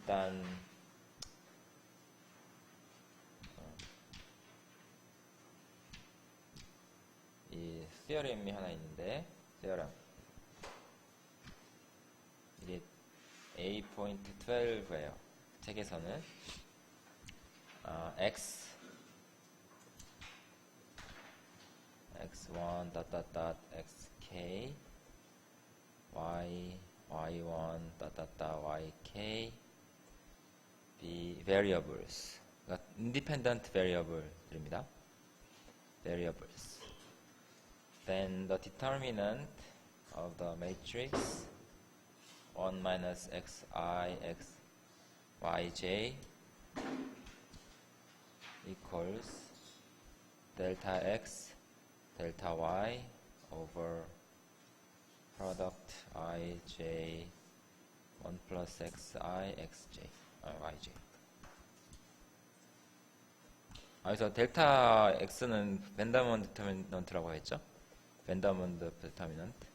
일단 이 theorem이 하나 있는데 theorem 이게 A.12예요. 책에서는 x1 xk y1 yk b variables 그러니까 independent variable입니다. variables. Then the determinant of the matrix 1 minus xi x yj equals delta x delta y over product ij 1 plus xi xj yj. 그래서 델타 x는 벤다먼 디터미넌트라고 했죠. 벤다먼 디터미넌트.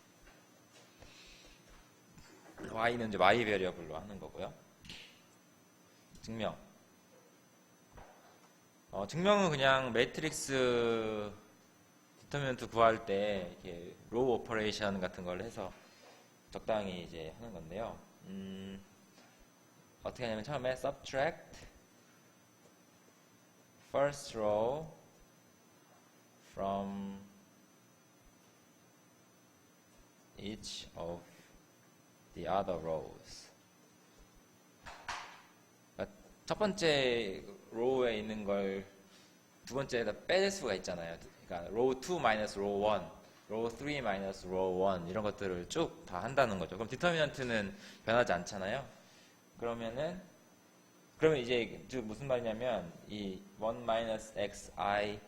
y는 이제 y 베리어블로 하는 거고요. 증명. 증명은 그냥 매트릭스 디터미넌트 구할 때 이렇게 로우 오퍼레이션 같은 걸 해서 적당히 이제 하는 건데요. 어떻게 하냐면 처음에 subtract first row from each of the other rows. 그러니까 첫 번째 로우에 있는 걸 두 번째에다 뺄 수가 있잖아요. 그러니까 row 2 minus row 1, row 3 minus row 1 이런 것들을 쭉 다 한다는 거죠. 그럼 디터미넌트는 변하지 않잖아요. 그러면 이제 무슨 말이냐면 이 1 minus xi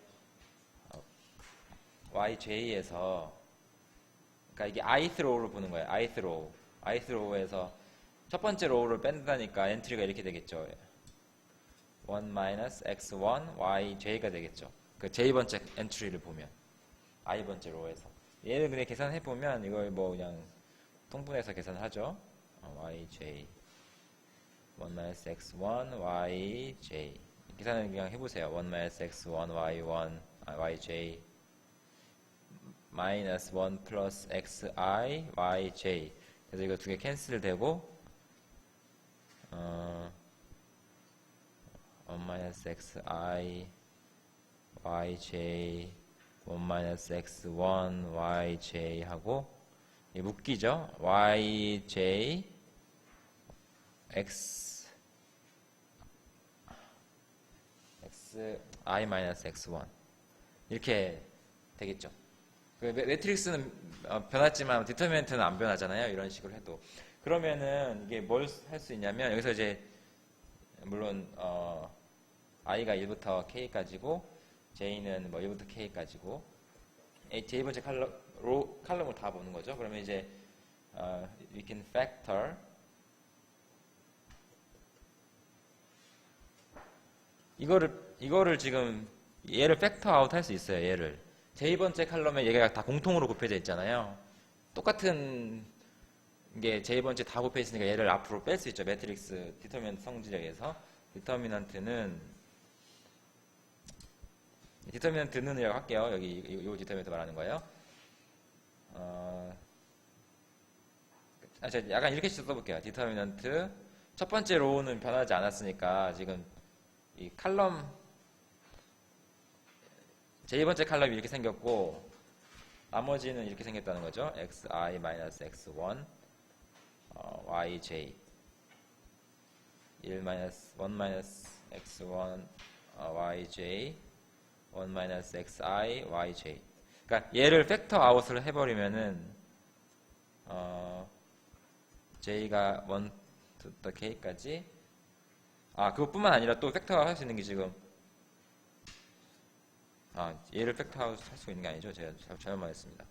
yj에서 그러니까 이게 ith row를 보는 거예요. ith row에서 첫 번째 row를 뺀다니까 엔트리가 이렇게 되겠죠. 1 minus x1 yj가 되겠죠. 그 j번째 엔트리를 보면 i번째 row에서 얘를 그냥 계산해 보면 이걸 뭐 그냥 통분해서 계산하죠. yj 1 minus x1 yj 계산을 그냥 해보세요. 1 minus x1 y1 yj minus 1 plus xi yj 그래서 이거 두 개 캔슬 되고 1 minus xi yj 1 minus x1 yj 하고 묶이죠. yj xi minus x1 이렇게 되겠죠. 그 매트릭스는 변했지만 디터미넌트는 안 변하잖아요. 이런 식으로 해도. 그러면은 이게 뭘 할 수 있냐면 여기서 이제 물론 i가 1부터 k까지고 j는 뭐 1부터 k까지고 j번째 칼럼을 다 보는 거죠. 그러면 이제 we can factor 이거를 지금 얘를 팩터 아웃 할 수 있어요. 얘를 j번째 칼럼에 얘가 다 공통으로 곱해져 있잖아요. 똑같은 게 j번째 다 곱해져 있으니까 얘를 앞으로 뺄 수 있죠. 매트릭스 디터미넌트 성질에서 디터미넌트는이라고 할게요. 여기 이 디터미넌트 말하는 거예요. 제가 약간 이렇게 써볼게요. 디터미넌트 첫 번째 로우는 변하지 않았으니까 지금 이 칼럼 j번째 칼럼이 이렇게 생겼고 나머지는 이렇게 생겼다는 거죠. xi-x1 yj 1 x1 yj 1 xi yj 그러니까 얘를 팩터 아웃을 해버리면은 j가 1부터 k까지 그것뿐만 아니라 또 팩터 할 수 있는 게 지금 얘를 팩터 아웃 할 수 있는 게 아니죠. 제가 잘못 말했습니다.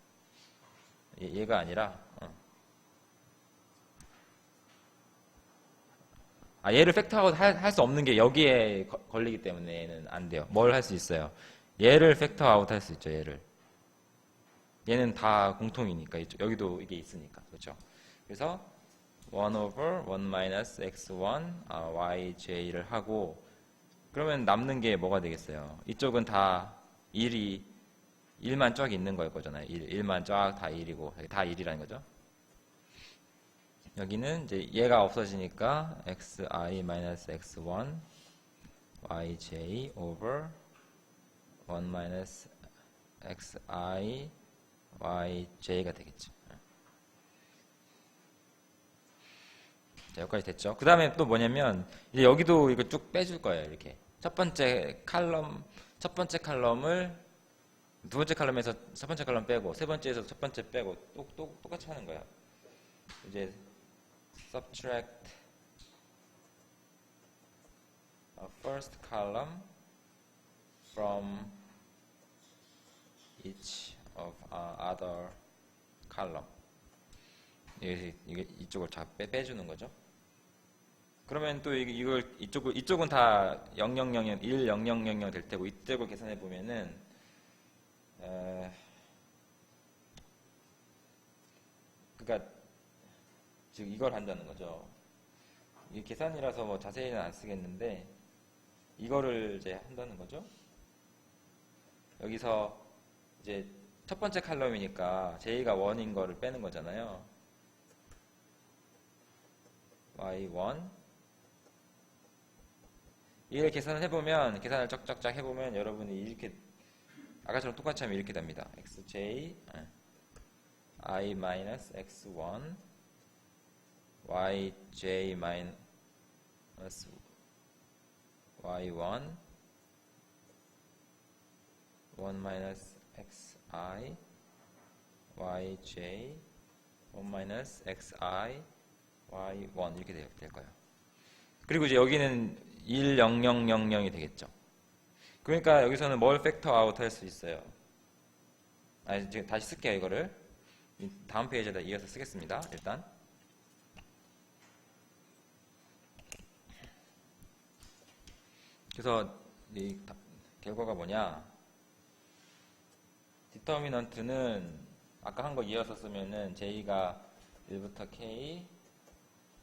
얘가 아니라 얘를 팩터 아웃 할 수 없는 게 여기에 걸리기 때문에 얘는 안 돼요. 뭘 할 수 있어요? 얘를 팩터 아웃 할 수 있죠. 얘는 다 공통이니까 여기도 이게 있으니까 그렇죠. 그래서 1 over 1 minus x1 yj를 하고, 그러면 남는 게 뭐가 되겠어요? 이쪽은 다 1만 쫙 있는 거잖아요. 1만 쫙 다 1이고 다 1이라는 거죠. 여기는 이제 얘가 없어지니까 xi minus x1 yj over 1 minus xi yj가 되겠죠. 자, 여기까지 됐죠. 그 다음에 또 뭐냐면 이제 여기도 이거 쭉 빼줄 거예요. 이렇게 첫 번째 칼럼을 두 번째 칼럼에서 첫 번째 칼럼 빼고 세 번째에서 첫 번째 빼고 똑같이 하는 거야. 이제 subtract a first column from each of other column. 이쪽을 다 빼주는 거죠. 그러면 또 이쪽은 다 0000, 1000 될 테고 이쪽을 계산해 보면은 그러니까 즉 이걸 한다는 거죠. 이게 계산이라서 뭐 자세히는 안 쓰겠는데 이거를 이제 한다는 거죠. 여기서 이제 첫 번째 칼럼이니까 j가 1인 거를 빼는 거잖아요. y1 이걸 계산을 해보면 계산을 쫙쫙쫙 해보면 여러분이 이렇게 아까처럼 똑같이 하면 이렇게 됩니다. xj I minus x1 yj minus y1 1 minus xi yj 1 minus xi y1 이렇게 될 거예요. 그리고 이제 여기는 10000이 되겠죠. 그러니까 여기서는 뭘 팩터 아웃 할 수 있어요. 지금 다시 쓸게요. 이거를 다음 페이지에다 이어서 쓰겠습니다. 일단 그래서 이 결과가 뭐냐, 디터미넌트는 아까 한 거 이어서 쓰면은 j가 1부터 k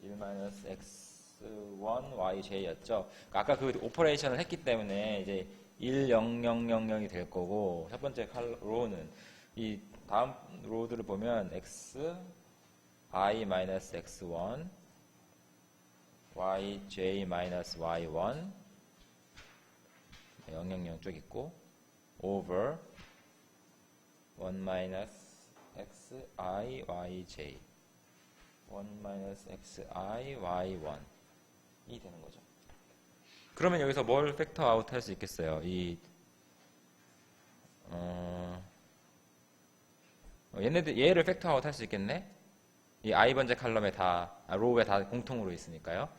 1-x1 yj였죠. 아까 그 오퍼레이션을 했기 때문에 이제 10000이 될 거고, 첫 번째 로우는 이 다음 로우들을 보면 x i-x1 yj-y1 000 쪽 있고 over 1 xi yj 1 xi y1 이 되는 거죠. 그러면 여기서 뭘 팩터 아웃 할 수 있겠어요? 얘를 팩터 아웃 할 수 있겠네? 이 i 번째 칼럼에 로우에 다 공통으로 있으니까요.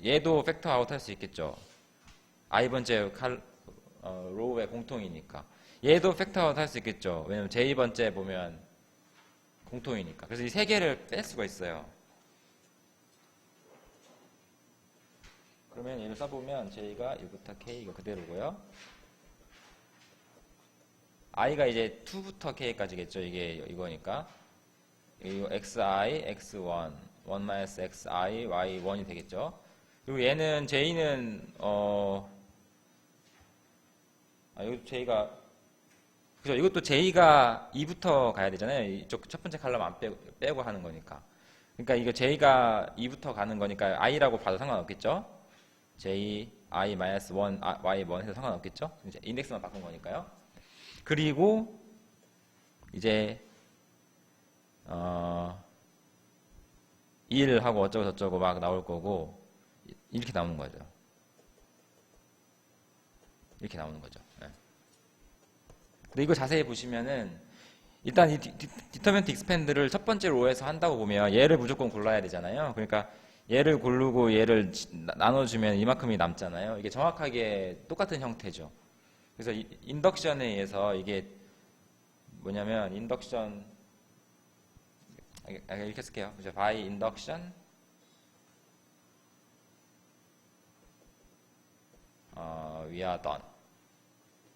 얘도 팩터 아웃 할 수 있겠죠. i 번째 로우에 공통이니까. 얘도 팩터 아웃 할 수 있겠죠. 왜냐면 j 번째 보면 공통이니까. 그래서 이 세 개를 뺄 수가 있어요. 그러면 얘를 써보면 j가 1부터 k가 그대로고요. i가 이제 2부터 k까지겠죠. 이거니까. 이거 xi, x1, 1-xi, y1이 되겠죠. 그리고 얘는 j는 이것도 j가 그죠? 이것도 j가 2부터 가야 되잖아요. 이쪽 첫 번째 칼럼 안 빼고 하는 거니까. 그러니까 이거 j가 2부터 가는 거니까 i라고 봐도 상관없겠죠? j i-1 y1 해도 상관없겠죠? 이제 인덱스만 바꾼 거니까요. 그리고 이제 1하고 어쩌고 저쩌고 막 나올 거고 이렇게 나오는 거죠. 이렇게 나오는 거죠. 네. 근데 이거 자세히 보시면은 일단 이 디터미넌트 익스펜드를 첫 번째 로에서 한다고 보면 얘를 무조건 골라야 되잖아요. 그러니까 얘를 고르고 얘를 나눠주면 이만큼이 남잖아요. 이게 정확하게 똑같은 형태죠. 그래서 인덕션에 의해서 이게 뭐냐면 인덕션 이렇게 쓸게요. by induction we are done.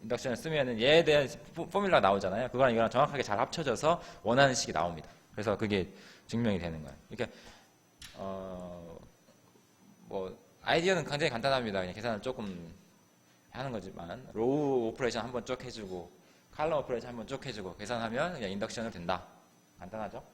인덕션을 쓰면은 얘에 대한 포뮬라 나오잖아요. 그거랑 이거랑 정확하게 잘 합쳐져서 원하는 식이 나옵니다. 그래서 그게 증명이 되는 거예요. 그러니까 뭐 아이디어는 굉장히 간단합니다. 그냥 계산을 조금 하는 거지만 로우 오퍼레이션 한번 쭉 해주고 칼럼 오퍼레이션 한번 쭉 해주고 계산하면 그냥 인덕션으로 된다. 간단하죠?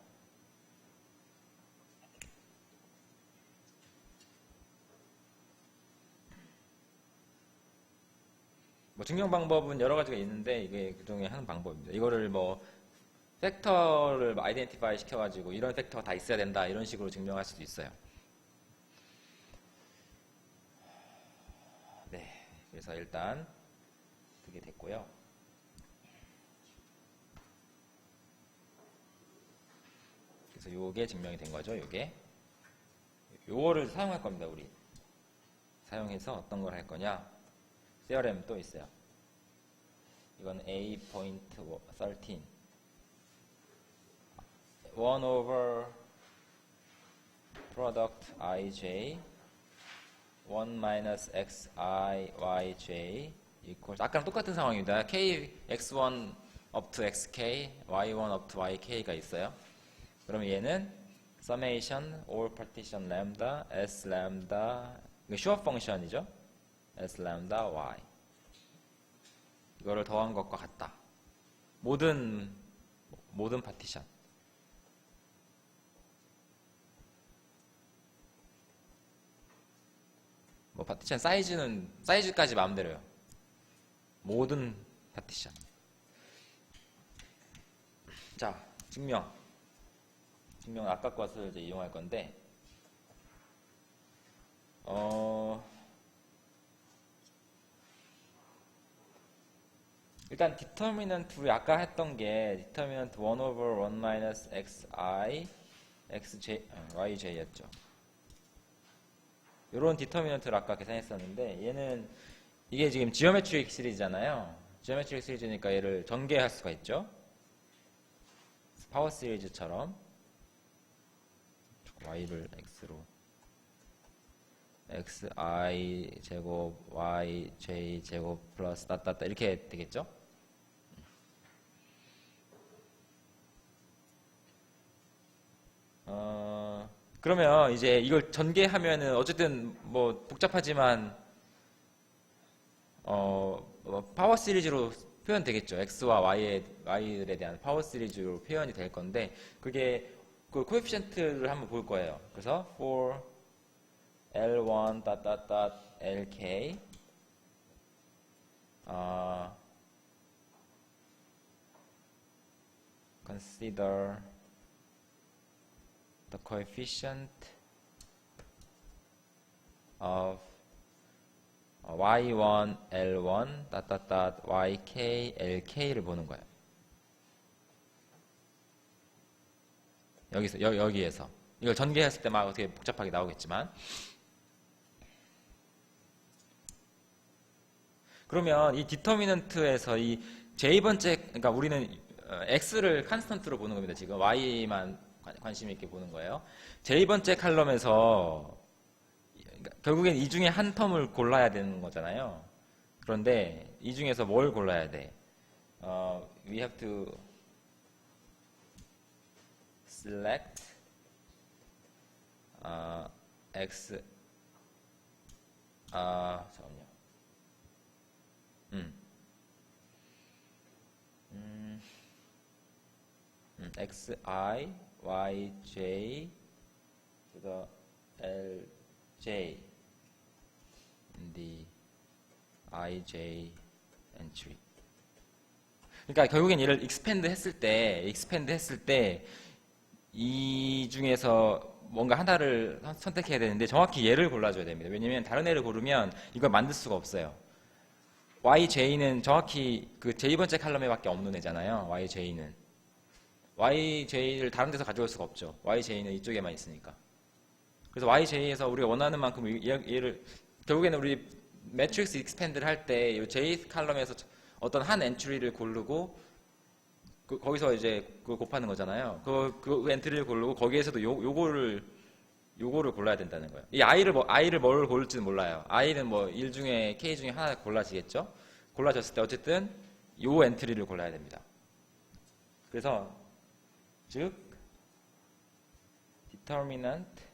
뭐 증명 방법은 여러 가지가 있는데 이게 그중에 한 방법입니다. 이거를 뭐 팩터를 아이덴티파이 시켜가지고 이런 팩터가 다 있어야 된다 이런 식으로 증명할 수도 있어요. 네, 그래서 일단 그게 됐고요. 그래서 요게 증명이 된 거죠. 요거를 사용할 겁니다. 우리 사용해서 어떤 걸 할 거냐? theorem 또 있어요. 이건 A.13 1 over product ij 1 minus xi yj equals 아까랑 똑같은 상황입니다. k x1 up to xk y1 up toyk가 있어요. 그러면 얘는 summation all partition lambda s lambda 이거 슈어 펑션이죠. s lambda y 이거를 더한 것과 같다. 모든 파티션 뭐 파티션 사이즈까지 마음대로요. 모든 파티션. 자, 증명 아까 것을 이제 이용할 건데 일단 디터미넌트 우리 아까 했던 게 디터미넌트 1 over 1 minus xi yj였죠. 이런 디터미넌트를 아까 계산했었는데 얘는 이게 지금 지오메트릭 시리즈잖아요. 지오메트릭 시리즈니까 얘를 전개할 수가 있죠. 파워 시리즈처럼 y를 x로 xi 제곱 yj 제곱 플러스 따따따 이렇게 되겠죠. 그러면 이제 이걸 전개하면은 어쨌든 뭐 복잡하지만 파워 시리즈로 표현되겠죠. x와 y에 대한 파워 시리즈로 표현이 될 건데 그게 그 코에피션트를 한번 볼 거예요. 그래서 for L1 LK consider the coefficient of y1 L1 YK LK를 보는 거예요. 여기에서 이걸 전개했을 때 막 어떻게 복잡하게 나오겠지만 그러면 이 디터미넌트에서 이 J번째 그러니까 우리는 X를 컨스턴트로 보는 겁니다. 지금 Y만 관심 있게 보는 거예요. J번째 칼럼에서 그러니까 결국엔 이 중에 한 텀을 골라야 되는 거잖아요. 그런데 이 중에서 뭘 골라야 돼? We have to select X 잠깐만요. xi yj to the lj in the ij entry. 그러니까 결국엔 얘를 expand 했을 때 이 중에서 뭔가 하나를 선택해야 되는데 정확히 얘를 골라줘야 됩니다. 왜냐면 다른 애를 고르면 이걸 만들 수가 없어요. yj는 정확히 그 j번째 칼럼에밖에 없는 애잖아요. yj를 다른 데서 가져올 수가 없죠. yj는 이쪽에만 있으니까. 그래서 yj에서 우리가 원하는 만큼 얘를 결국에는 우리 매트릭스 익스펜드를 할 때 이 j 칼럼에서 어떤 한 엔트리를 고르고 거기서 이제 그걸 곱하는 거잖아요. 그 엔트리를 고르고 거기에서도 요거를 골라야 된다는 거예요. 이 i를 뭘 고를지는 몰라요. i는 뭐 1 중에 k 중에 하나 골라지겠죠. 골라졌을 때 어쨌든 요 엔트리를 골라야 됩니다. 그래서 즉 determinant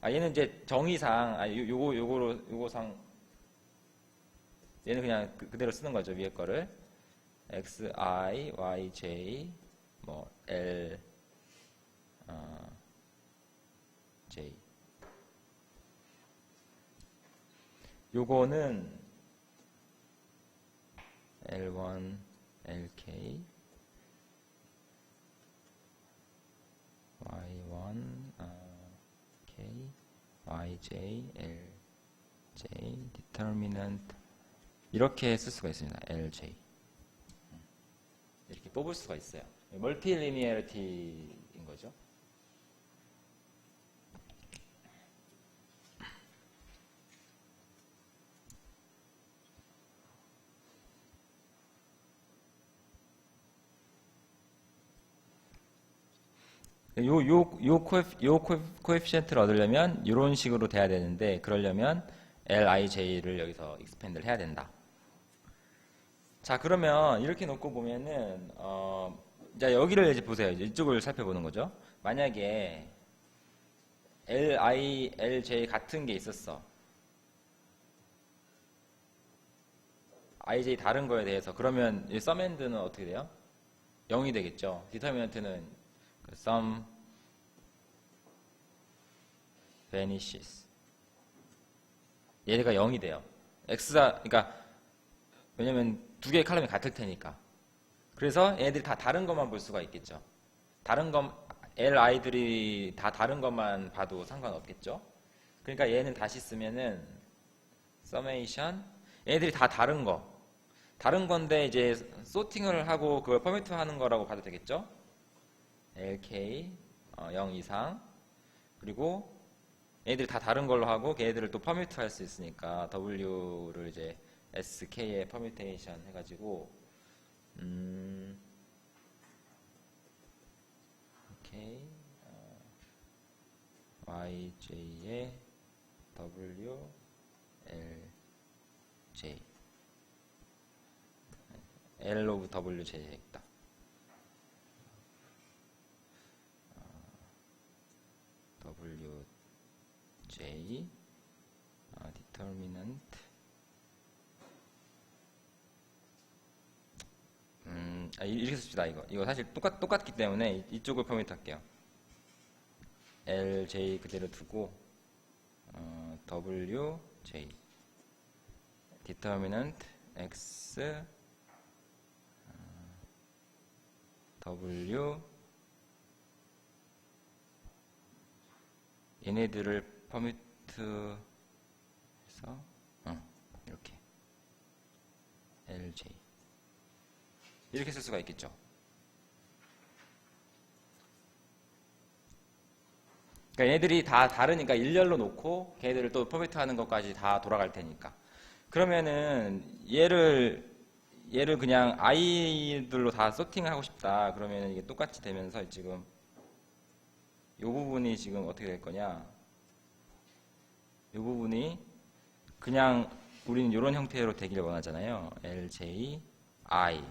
얘는 이제 정의상 요거상 얘는 그냥 그대로 쓰는 거죠. 위에 거를 x, i, y, j 뭐 l, j 요거는 L1, LK, Y1, K, YJ, LJ, determinant 이렇게 쓸 수가 있습니다. LJ 이렇게 뽑을 수가 있어요. 멀티리니어리티인 거죠. 요 코에피션트를 얻으려면 이런 식으로 돼야 되는데 그러려면 Lij를 여기서 익스펜드를 해야 된다. 자, 그러면 이렇게 놓고 보면은 자, 여기를 이제 보세요. 이쪽을 살펴보는 거죠. 만약에 Li, Lj 같은 게 있었어. ij 다른 거에 대해서 그러면 이 sumand는 어떻게 돼요? 0이 되겠죠. determinant는 sum vanishes. 얘가 0이 돼요. x가 그러니까 왜냐면 두 개의 칼럼이 같을 테니까. 그래서 얘네들이 다 다른 것만 볼 수가 있겠죠. 다른 것 li들이 다 다른 것만 봐도 상관없겠죠. 그러니까 얘는 다시 쓰면은 summation 얘네들이 다 다른 건데 이제 소팅을 하고 그걸 퍼미트하는 거라고 봐도 되겠죠. LK 0 이상 그리고 얘네들이 다 다른 걸로 하고 걔네들을 또 퍼뮤트 할 수 있으니까 W를 이제 SK에 퍼뮤테이션 해가지고 오케이 YJ에 W LJ L of WJ 했다. WJ determinant 이렇게 씁시다. 이거 사실 똑같기 때문에 이쪽을 퍼미트 할게요. LJ 그대로 두고 WJ determinant X W 얘네들을 퍼미트해서 이렇게 LJ 이렇게 쓸 수가 있겠죠. 그러니까 얘들이 다 다르니까 일렬로 놓고 걔네들을 또 퍼미트하는 것까지 다 돌아갈 테니까. 그러면은 얘를 그냥 i들로 다 소팅을 하고 싶다. 그러면은 이게 똑같이 되면서 지금 이 부분이 지금 어떻게 될 거냐? 이 부분이 그냥 우리는 이런 형태로 되기를 원하잖아요. LJ I.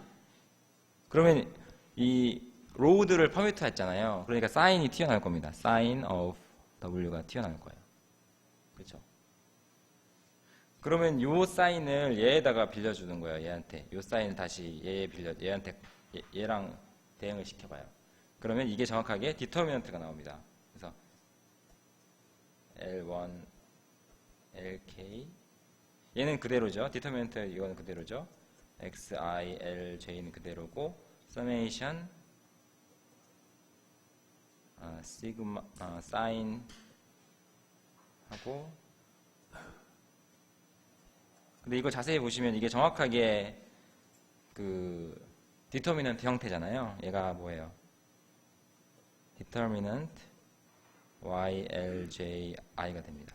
그러면 이 로우들을 퍼미트 했잖아요. 그러니까 사인이 튀어나올 겁니다. sign of W가 튀어나올 거예요. 그렇죠? 그러면 요 사인을 얘에다가 빌려주는 거예요. 얘한테. 요 사인을 다시 얘한테 얘랑 대응을 시켜봐요. 그러면 이게 정확하게 디터미넌트가 나옵니다. 그래서 L1, LK 얘는 그대로죠. 디터미넌트 이거는 그대로죠. X, I, L, J는 그대로고 summation 시그마 사인 하고 근데 이거 자세히 보시면 이게 정확하게 그 디터미넌트 형태잖아요. 얘가 뭐예요? determinant y, l, j, i가 됩니다.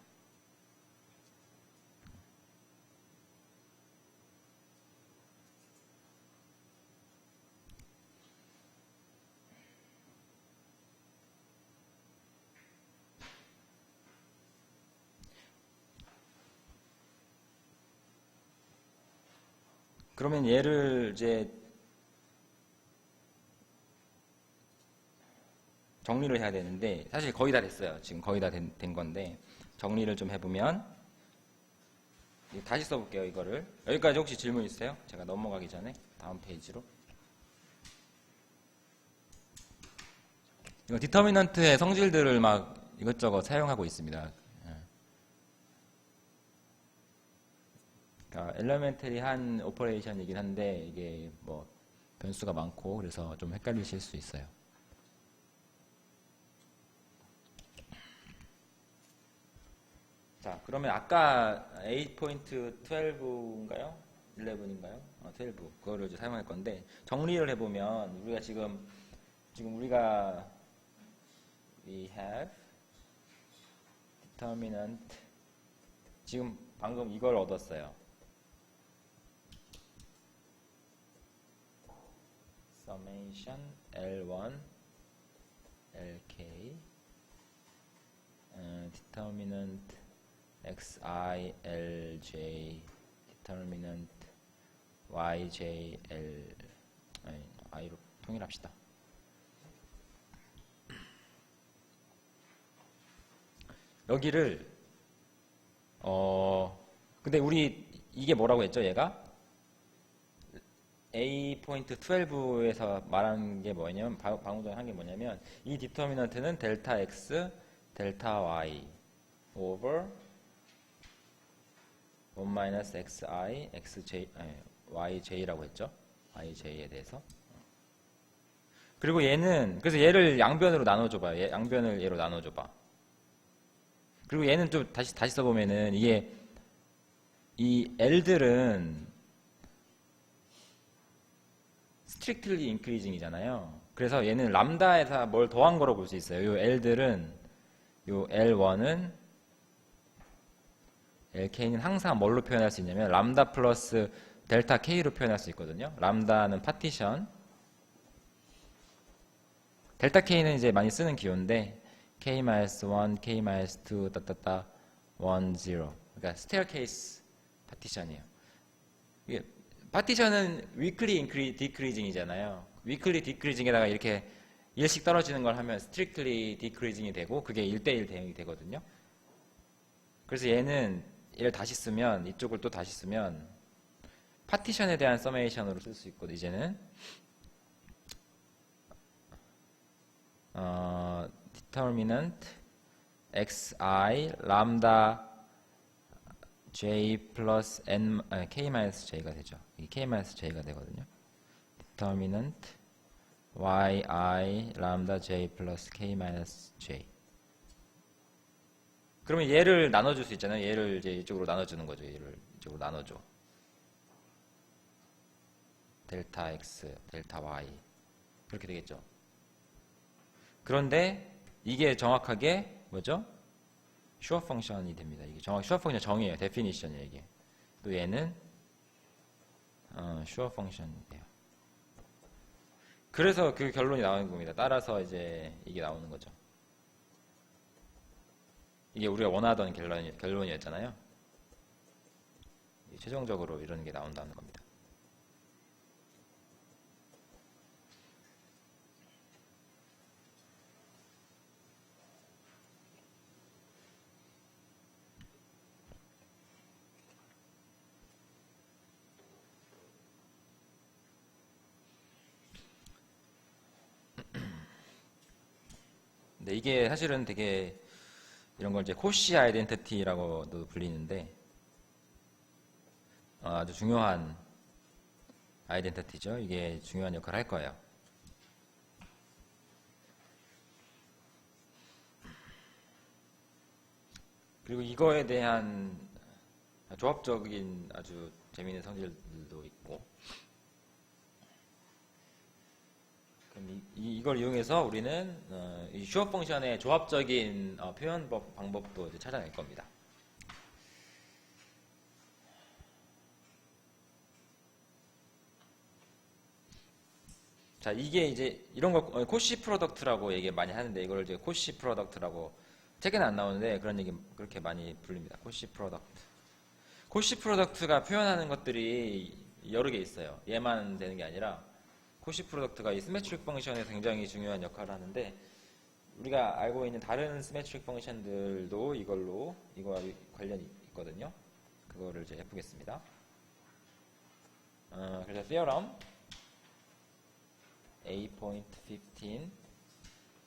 그러면 얘를 이제 정리를 해야 되는데 사실 거의 다 됐어요. 지금 거의 다 된 건데 정리를 좀 해보면 다시 써볼게요. 이거를 여기까지 혹시 질문 있으세요? 제가 넘어가기 전에 다음 페이지로. 이거 디터미넌트의 성질들을 막 이것저것 사용하고 있습니다. 그러니까 엘레멘터리한 오퍼레이션이긴 한데 이게 뭐 변수가 많고 그래서 좀 헷갈리실 수 있어요. 자, 그러면 아까 8.12인가요? 11인가요? 12. 그거를 이제 사용할 건데 정리를 해보면 우리가 지금 우리가 we have determinant 지금 방금 이걸 얻었어요. summation L1 LK determinant xi lj determinant yj l i로 통일합시다. 여기를 근데 우리 이게 뭐라고 했죠? 얘가 A.12에서 말한 게 뭐냐면 방금 전에 한 게 뭐냐면 이 디터미넌트는 델타 x 델타 y over 1 minus xi xj yj라고 했죠. yj에 대해서. 그리고 얘는 그래서 얘를 양변으로 나눠줘봐요. 양변을 얘로 나눠줘봐. 그리고 얘는 좀 다시 써보면은 이게 이 L들은 strictly increasing이잖아요. 그래서 얘는 람다에서 뭘 더한 거로 볼 수 있어요. 요 L들은 요 L1은 LK는 항상 뭘로 표현할 수 있냐면 람다 플러스 델타 K로 표현할 수 있거든요. 람다는 파티션, 델타 K는 이제 많이 쓰는 기호인데 K-1, K-2, 따따따 1, 0. 그러니까 스테어케이스 파티션이에요. 이게 파티션은 weekly decreasing이잖아요. weekly decreasing에다가 이렇게 1씩 떨어지는 걸 하면 strictly decreasing이 되고 그게 1대1 대응이 되거든요. 그래서 얘를 다시 쓰면 이쪽을 또 다시 쓰면 파티션에 대한 서메이션으로 쓸 수 있고 이제는 determinant xi lambda j 플러스 n k-j가 되죠. 이 k-j가 되거든요. determinant yi lambda j 플러스 k-j. 그러면 얘를 나눠줄 수 있잖아요. 얘를 이제 이쪽으로 나눠주는 거죠. 얘를 이쪽으로 나눠줘. 델타 x, 델타 y 그렇게 되겠죠. 그런데 이게 정확하게 뭐죠? 슈어 펑션이 됩니다. 이게 정확히 슈어 펑션 정의예요. 데피니션이에요. 이게 또 얘는 슈어 펑션이에요. 그래서 그 결론이 나오는 겁니다. 따라서 이제 이게 나오는 거죠. 이게 우리가 원하던 결론이었잖아요. 최종적으로 이런 게 나온다는 겁니다. 근데 이게 사실은 되게 이런 걸 이제 코시 아이덴티티라고도 불리는데 아주 중요한 아이덴티티죠. 이게 중요한 역할을 할 거예요. 그리고 이거에 대한 조합적인 아주 재미있는 성질들도 있고 그럼 이걸 이용해서 우리는 이 슈어 펑션의 조합적인 표현 방법도 이제 찾아낼 겁니다. 자, 이게 이제 이런 걸 코시 프로덕트라고 얘기 많이 하는데 이걸 이제 코시 프로덕트라고 책에는 안 나오는데 그런 얘기 그렇게 많이 불립니다. 코시 프로덕트. 코시 프로덕트가 표현하는 것들이 여러 개 있어요. 얘만 되는 게 아니라 코시 프로덕트가 이 시메트릭 펑션에 굉장히 중요한 역할을 하는데 우리가 알고 있는 다른 시메트릭 펑션들도 이거와 관련이 있거든요. 그거를 이제 해보겠습니다. 그래서 theorem A.15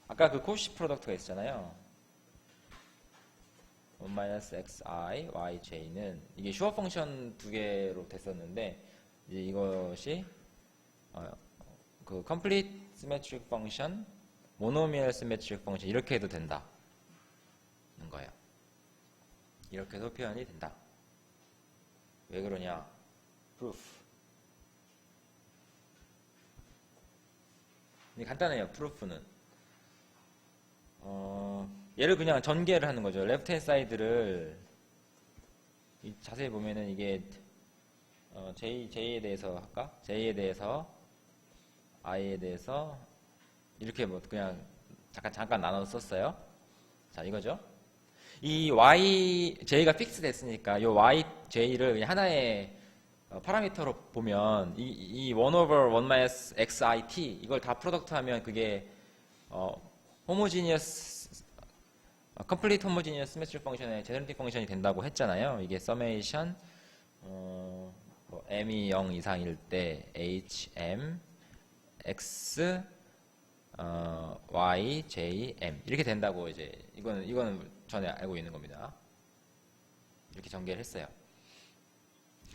아까 그 코시 프로덕트가 있잖아요. 1-xi, yj는 이게 슈어 펑션 두 개로 됐었는데 이제 이것이 그 complete symmetric function, monomial symmetric function 이렇게 해도 된다는 거예요. 이렇게도 표현이 된다. 왜 그러냐? proof. 간단해요. proof는 얘를 그냥 전개를 하는 거죠. 레프트 핸드 사이드를 자세히 보면은 이게 J에 대해서 할까? J에 대해서 I에 대해서 이렇게 뭐 그냥 잠깐 나눠서 썼어요. 자, 이거죠. 이 J가 픽스 됐으니까 이 YJ를 그냥 하나의 파라미터로 보면 이 1 over 1 xit 이걸 다 프로덕트 하면 그게 homogeneous complete homogeneous symmetric function의 generating function이 된다고 했잖아요. 이게 summation 뭐 m이 0 이상일 때 hm x y j m 이렇게 된다고 이제 이거는 전에 알고 있는 겁니다. 이렇게 전개를 했어요.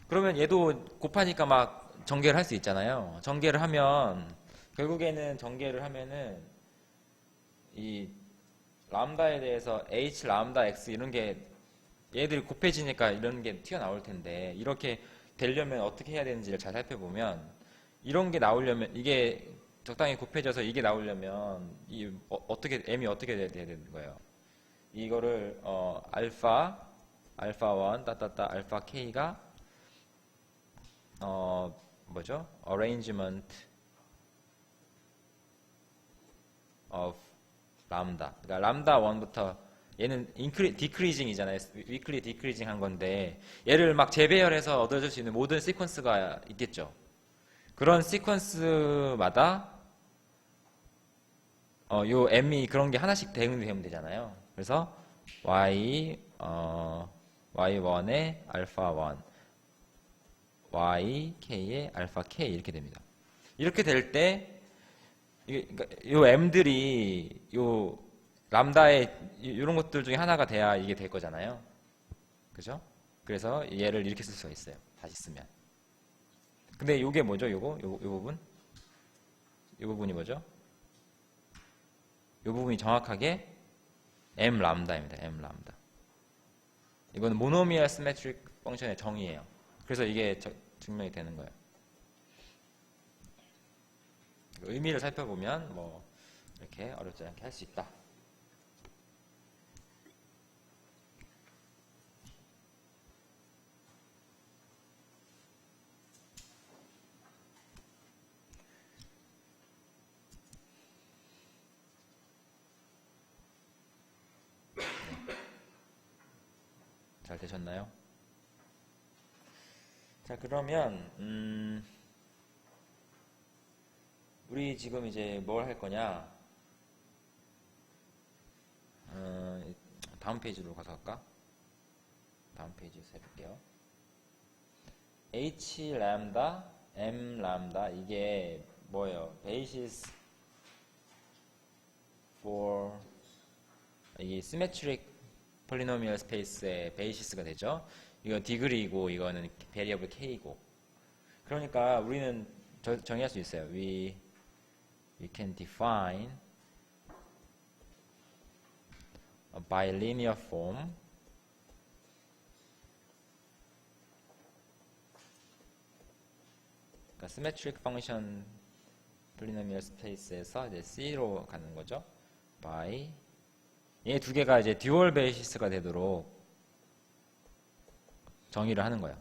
그러면 얘도 곱하니까 막 전개를 할 수 있잖아요. 전개를 하면 결국에는 전개를 하면은 이 람다에 대해서 h 람다 x 이런 게 얘들이 곱해지니까 이런 게 튀어나올 텐데 이렇게 되려면 어떻게 해야 되는지를 잘 살펴보면 이런 게 나오려면 이게 적당히 곱해져서 이게 나오려면 m이 어떻게 돼야 되는 거예요? 이거를 알파 1 따따따 알파 k가 뭐죠? arrangement of 람다. 그러니까 람다 1부터 얘는 decreasing이잖아요. weekly decreasing 한 건데 얘를 막 재배열해서 얻어질 수 있는 모든 시퀀스가 있겠죠. 그런 시퀀스마다 요 m이 그런 게 하나씩 대응되면 되잖아요. 그래서 y1의 알파 1,yk의 알파 k 이렇게 됩니다. 이렇게 될 때 요 m들이 요 람다의 이런 것들 중에 하나가 돼야 이게 될 거잖아요. 그죠? 그래서 얘를 이렇게 쓸 수가 있어요. 다시 쓰면. 근데 요게 뭐죠? 요 부분? 요 부분이 뭐죠? 요 부분이 정확하게 m 람다입니다. m 람다. 이거는 모노미얼 시메트릭 펑션의 정의예요. 그래서 이게 증명이 되는 거예요. 의미를 살펴보면 뭐 이렇게 어렵지 않게 할 수 있다. 잘 되셨나요? 자, 그러면 우리 지금 이제 뭘 할 거냐? 다음 페이지로 가서 할까? 다음 페이지에서 해볼게요. H 람다, M 람다 이게 뭐예요? basis for 이게 symmetric polynomial space의 베이시스가 되죠. 이건 디그리이고 이거는 베리어블 k이고. 그러니까 우리는 정의할 수 있어요. We can define a bilinear form 그러니까 symmetric function polynomial space에서 이제 C로 가는 거죠. by 이 두 개가 이제 듀얼 베이시스가 되도록 정의를 하는 거예요.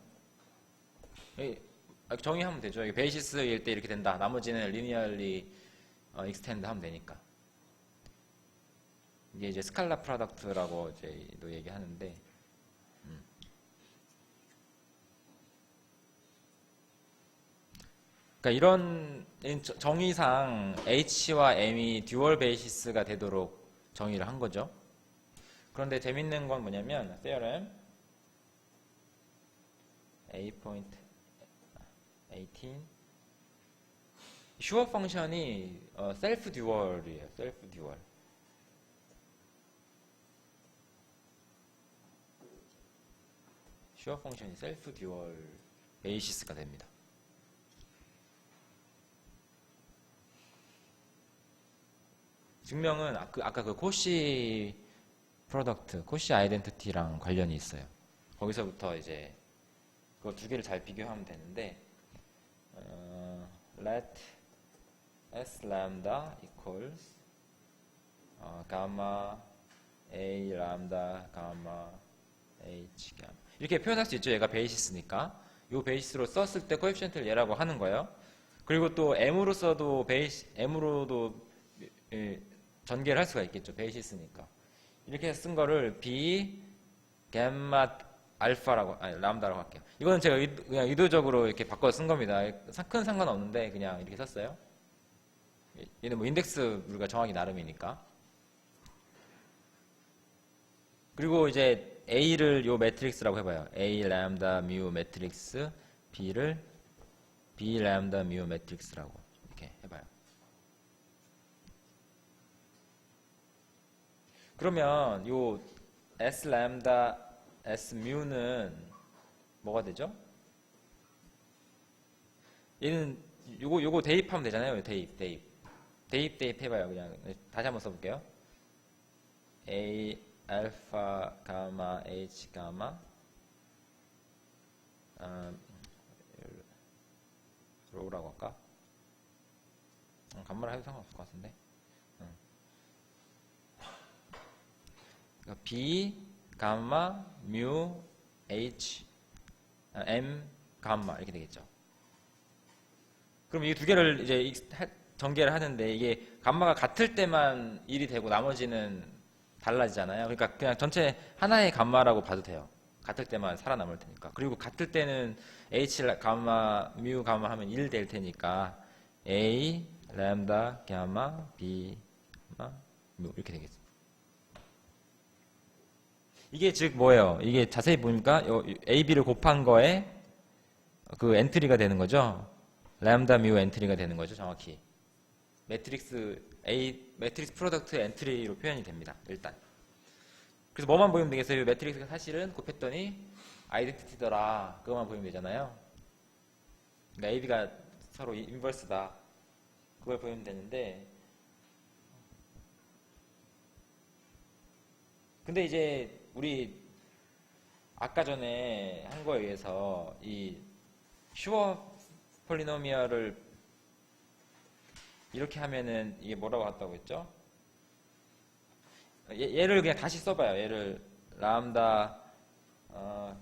정의하면 되죠. 베이시스일 때 이렇게 된다. 나머지는 리니얼리 익스텐드 하면 되니까. 이게 이제 스칼라 프로덕트라고 이제 또 얘기하는데 그러니까 이런 정의상 H와 M이 듀얼 베이시스가 되도록 정의를 한 거죠. 그런데 재밌는 건 뭐냐면 theorem A.18 슈어 펑션이 셀프 듀얼이에요. 셀프 듀얼. 슈어 펑션이 셀프 듀얼 베이시스가 됩니다. 증명은 아까 그 코시 프로덕트, 코시 아이덴티티랑 관련이 있어요. 거기서부터 이제 그거 두 개를 잘 비교하면 되는데 let s lambda equals gamma a lambda gamma h gamma 이렇게 표현할 수 있죠. 얘가 베이시스니까 이 베이시스로 썼을 때 코에피션트를 얘라고 하는 거예요. 그리고 또 m으로서도 m으로도 전개를 할 수가 있겠죠. 베이시스니까 이렇게 해서 쓴 거를 b gamma 알파라고 람다라고 할게요. 이거는 제가 그냥 의도적으로 이렇게 바꿔서 쓴 겁니다. 큰 상관없는데 그냥 이렇게 썼어요. 얘는 뭐 인덱스 우리가 정하기 나름이니까. 그리고 이제 A를 요 매트릭스라고 해봐요. A 람다 뮤 매트릭스, B를 B 람다 뮤 매트릭스라고 이렇게 해봐요. 그러면 요 S 람다 S 뮤는 뭐가 되죠? 얘는 요거 대입하면 되잖아요. 대입 해봐요. 그냥 다시 한번 써볼게요. A 알파 가마 H 가마 로우라고 할까? 간마를 해도 상관없을 것 같은데. 그러니까 B 감마 뮤 H M 감마 이렇게 되겠죠. 그럼 이 두 개를 이제 전개를 하는데 이게 감마가 같을 때만 1이 되고 나머지는 달라지잖아요. 그러니까 그냥 전체 하나의 감마라고 봐도 돼요. 같을 때만 살아남을 테니까. 그리고 같을 때는 H 감마 뮤 감마 하면 1 될 테니까 A 람다 감마 B 감마 뮤 이렇게 되겠죠. 이게 즉 뭐예요? 이게 자세히 보니까 A, B를 곱한 거에 그 엔트리가 되는 거죠. 람다 뮤 엔트리가 되는 거죠. 정확히. 매트릭스 프로덕트 엔트리로 표현이 됩니다. 일단. 그래서 뭐만 보이면 되겠어요? 매트릭스가 사실은 곱했더니 아이덴티티더라. 그것만 보이면 되잖아요. 그러니까 A, B가 서로 인버스다. 그걸 보이면 되는데 근데 이제 우리 아까 전에 한 거에 의해서 이 슈어 폴리노미얼을 이렇게 하면은 이게 뭐라고 했다고 했죠? 얘를 그냥 다시 써봐요. 얘를 람다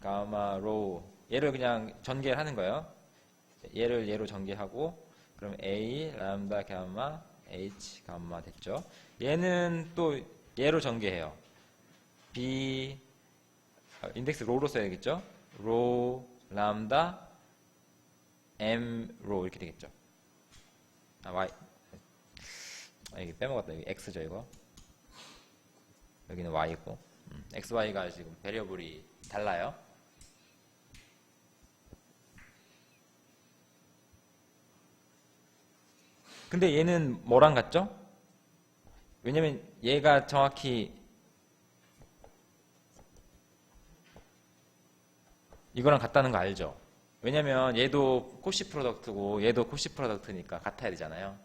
가마 로우 얘를 그냥 전개를 하는 거예요. 얘를 얘로 전개하고 그럼 A 람다 가마 H 가마 됐죠? 얘는 또 얘로 전개해요. B 인덱스 로로 써야겠죠? 로 람다 M 로 이렇게 되겠죠. Y 여기 빼먹었다. 여기 X죠 이거. 여기는 Y고 X, Y가 지금 베리어블이 달라요. 근데 얘는 뭐랑 같죠? 왜냐면 얘가 정확히 이거랑 같다는 거 알죠? 왜냐면 얘도 코시 프로덕트고 얘도 코시 프로덕트니까 같아야 되잖아요.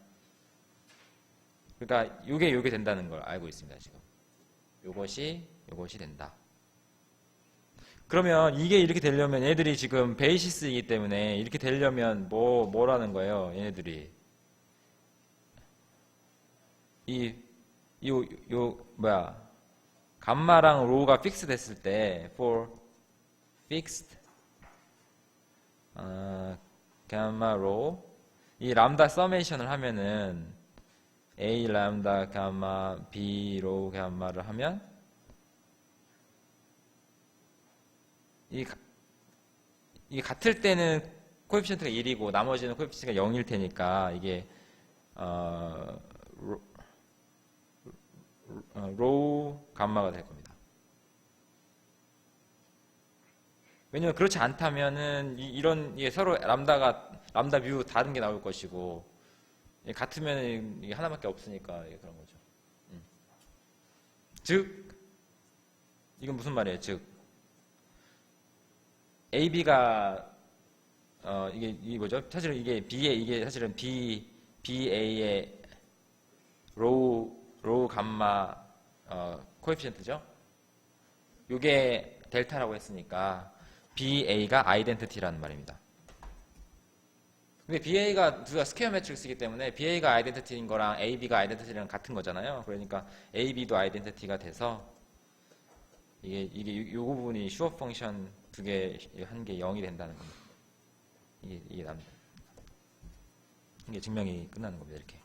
그러니까 요게 된다는 걸 알고 있습니다. 지금 요것이 된다. 그러면 이게 이렇게 되려면 얘들이 지금 베이시스이기 때문에 이렇게 되려면 뭐라는 거예요? 얘네들이 감마랑 로우가 픽스 됐을 때 for fixed 감마 로우 이 람다 서메이션을 하면은 A 람다 감마 B 로우 감마를 하면 이 같을 때는 코에피션트가 1이고 나머지는 코에피션트가 0일 테니까 이게 어, 로우 감마가 될 겁니다. 왜냐면 그렇지 않다면은 이런 이게 서로 람다 뮤 다른 게 나올 것이고 같으면 이게 하나밖에 없으니까 이게 그런 거죠. 즉 이건 무슨 말이에요? 즉 AB가 이게 뭐죠? 사실은 이게 사실은 BA의 로우 감마 코에피션트죠. 이게 델타라고 했으니까 BA가 아이덴티티라는 말입니다. 근데 BA가 둘 다 스퀘어 매트릭스이기 때문에 BA가 아이덴티티인 거랑 AB가 아이덴티티랑 같은 거잖아요. 그러니까 AB도 아이덴티티가 돼서 이게 요 부분이 슈어 펑션 두 개 한 개 0이 된다는 겁니다. 이게 증명이 끝나는 겁니다. 이렇게.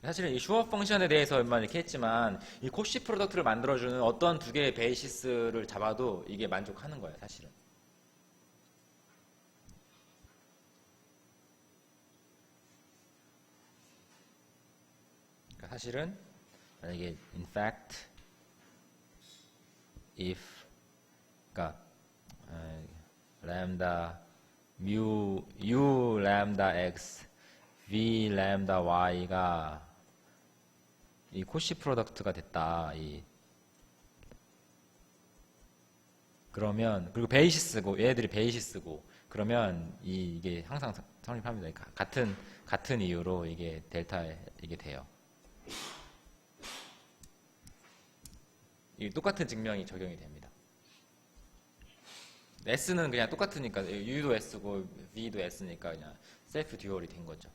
사실은 이 슈어 펑션에 대해서만 이렇게 했지만 이 코시 프로덕트를 만들어주는 어떤 두 개의 베이시스를 잡아도 이게 만족하는 거예요. 사실은. 그러니까 사실은 만약에 in fact if 그러니까 램다 뮤 u 램다 x v 램다 y가 이 코시 프로덕트가 됐다. 그러면 그리고 베이시스고 얘네들이 베이시스고 그러면 이게 항상 성립합니다. 같은 이유로 이게 델타 이게 돼요. 이 똑같은 증명이 적용이 됩니다. S는 그냥 똑같으니까 U도 S고 V도 S니까 그냥 셀프 듀얼이 된 거죠.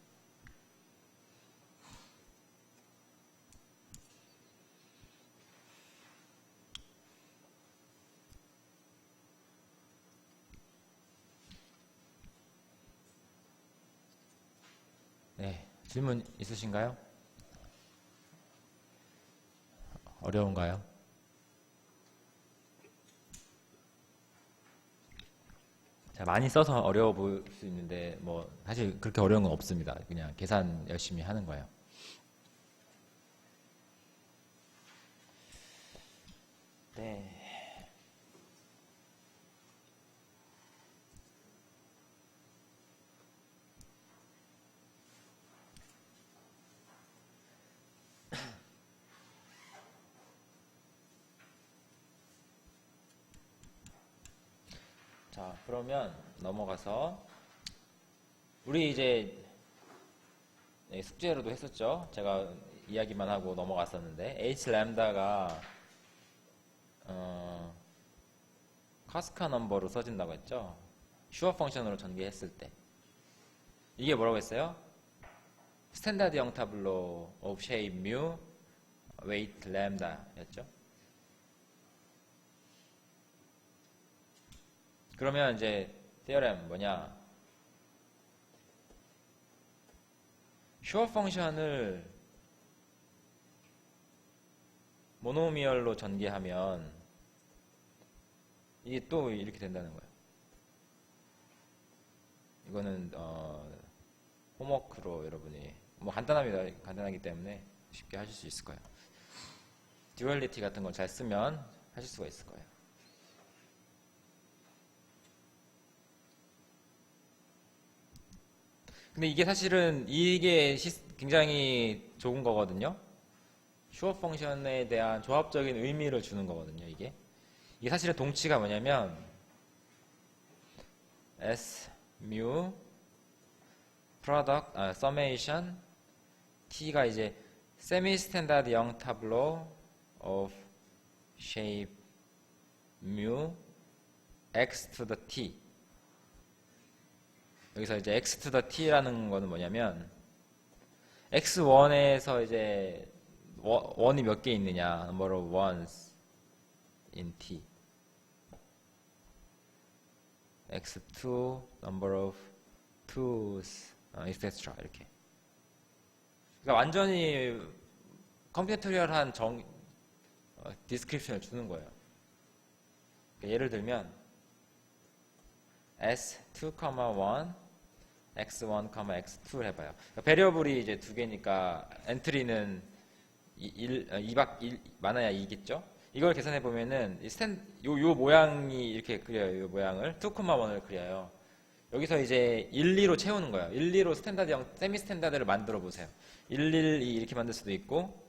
네, 질문 있으신가요? 어려운가요? 자, 많이 써서 어려워 보일 수 있는데 뭐 사실 그렇게 어려운 건 없습니다. 그냥 계산 열심히 하는 거예요. 네. 자, 그러면 넘어가서 우리 이제 숙제로도 했었죠. 제가 이야기만 하고 넘어갔었는데 H 램다가 카스카 넘버로 써진다고 했죠. 슈어 펑션으로 전개했을 때 이게 뭐라고 했어요? 스탠다드 영타블로 of shape mu weight lambda 였죠. 그러면 이제 테어렘 뭐냐? 슈어 펑션을 모노미얼로 전개하면 이게 또 이렇게 된다는 거예요. 이거는 홈워크로 여러분이 뭐 간단합니다. 간단하기 때문에 쉽게 하실 수 있을 거예요. 듀얼리티 같은 걸 잘 쓰면 하실 수가 있을 거예요. 근데 이게 사실은 이게 굉장히 좋은 거거든요. 슈어 펑션에 대한 조합적인 의미를 주는 거거든요. 이게 사실은 동치가 뭐냐면 S mu product summation t가 이제 semi standard 영 tableau of shape mu x to the t. 여기서 이제 x to the t라는 거는 뭐냐면 x1에서 이제 원이 몇 개 있느냐, number of ones in t. x2 number of twos etc. 이렇게. 그러니까 완전히 컴퓨터리얼한 디스크립션을 주는 거예요. 그러니까 예를 들면 s2, 1 x1, x2를 해봐요. 그러니까 베리어블이 이제 두 개니까 엔트리는 2 많아야 2겠죠? 이걸 계산해 보면은 요 모양이 이렇게 그려요. 요 모양을 2, 1을 그려요. 여기서 이제 1, 2로 채우는 거예요. 1, 2로 세미 스탠다드를 만들어 보세요. 1, 1, 2 이렇게 만들 수도 있고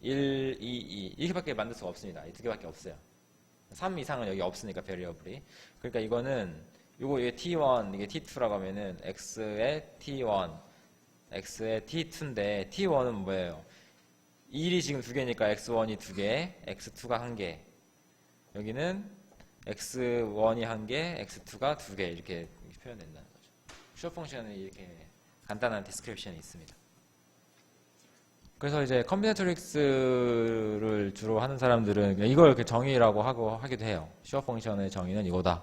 1, 2, 2 이렇게밖에 만들 수가 없습니다. 이 두 개밖에 없어요. 3 이상은 여기 없으니까 베리어블이. 그러니까 이거는 요거 이게 T1 이게 T2라고 하면은 X의 T1 X의 T2인데 T1은 뭐예요? 1이 지금 두 개니까 X1이 두 개, X2가 한 개. 여기는 X1이 한 개, X2가 두 개 이렇게 표현된다는 거죠. 슈어 펑션은 이렇게 간단한 디스크립션이 있습니다. 그래서 이제 컴비네토릭스를 주로 하는 사람들은 이걸 정의라고 하기도 해요. 슈어 펑션의 정의는 이거다.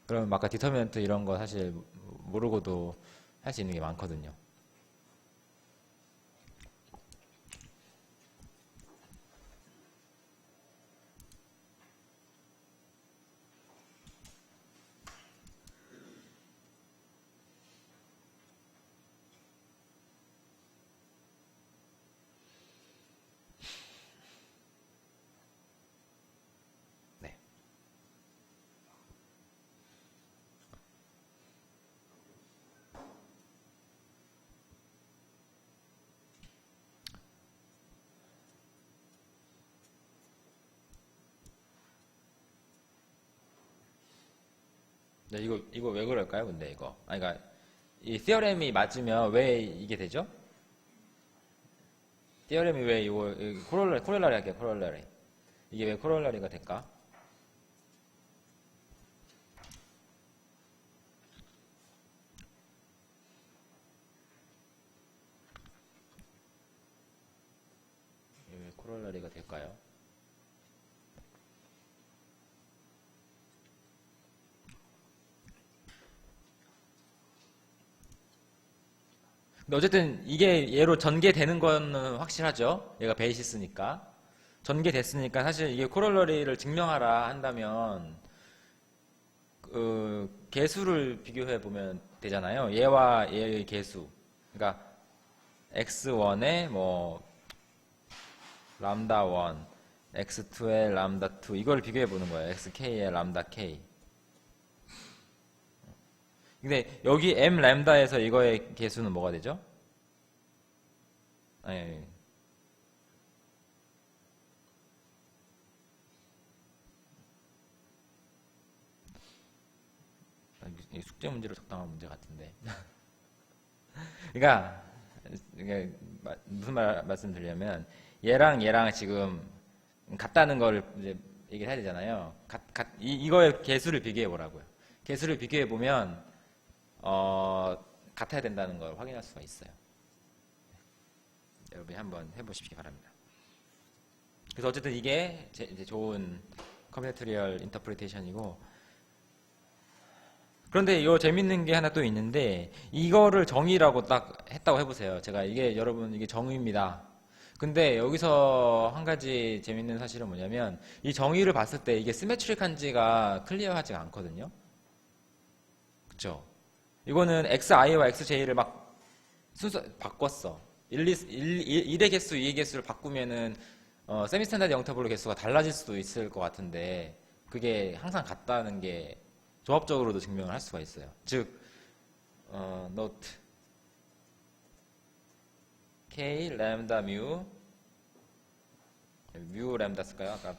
그러면 아까 디터미넌트 이런 거 사실 모르고도 할 수 있는 게 많거든요. 네. 네, 이거 왜 그럴까요? 근데 이거. 그러니까 이 티어렘이 맞으면 왜 이게 되죠? 티어렘이 왜 이거 코롤라리 할게요. 코롤라리. 이게 왜 코롤라리가 될까? 이게 왜 코롤라리가 될까요? 근데 어쨌든 이게 얘로 전개되는 거는 확실하죠. 얘가 베이시스니까. 전개됐으니까 사실 이게 코롤러리를 증명하라 한다면 그 개수를 비교해 보면 되잖아요. 얘와 얘의 개수. 그러니까 x1의 뭐 람다 1, x2의 람다 2 이걸 비교해 보는 거예요. xk의 람다 k. 근데 여기 m 람다에서 이거의 개수는 뭐가 되죠? 아니, 이 숙제 문제로 적당한 문제 같은데. 그러니까 이게 무슨 말씀드리냐면 얘랑 지금 같다는 걸 이제 얘기를 해야 되잖아요. 이거의 개수를 비교해 보라고요. 개수를 비교해 보면 같아야 된다는 걸 확인할 수가 있어요. 여러분이 한번 해보시기 바랍니다. 그래서 어쨌든 이게 이제 좋은 컴비네토리얼 인터프리테이션이고, 그런데 요 재밌는 게 하나 또 있는데 이거를 정의라고 딱 했다고 해보세요. 제가 이게 여러분 이게 정의입니다. 근데 여기서 한 가지 재밌는 사실은 뭐냐면 이 정의를 봤을 때 이게 시메트릭한지가 클리어하지가 않거든요. 그쵸? 이거는 xi와 xj를 막 순서 바꿨어. 1의 개수, 2의 개수를 바꾸면은 세미 스탠다드 영터블로 개수가 달라질 수도 있을 것 같은데 그게 항상 같다는 게 조합적으로도 증명을 할 수가 있어요. 즉, 노트 k 램다 뮤 램다 쓸까요? 아까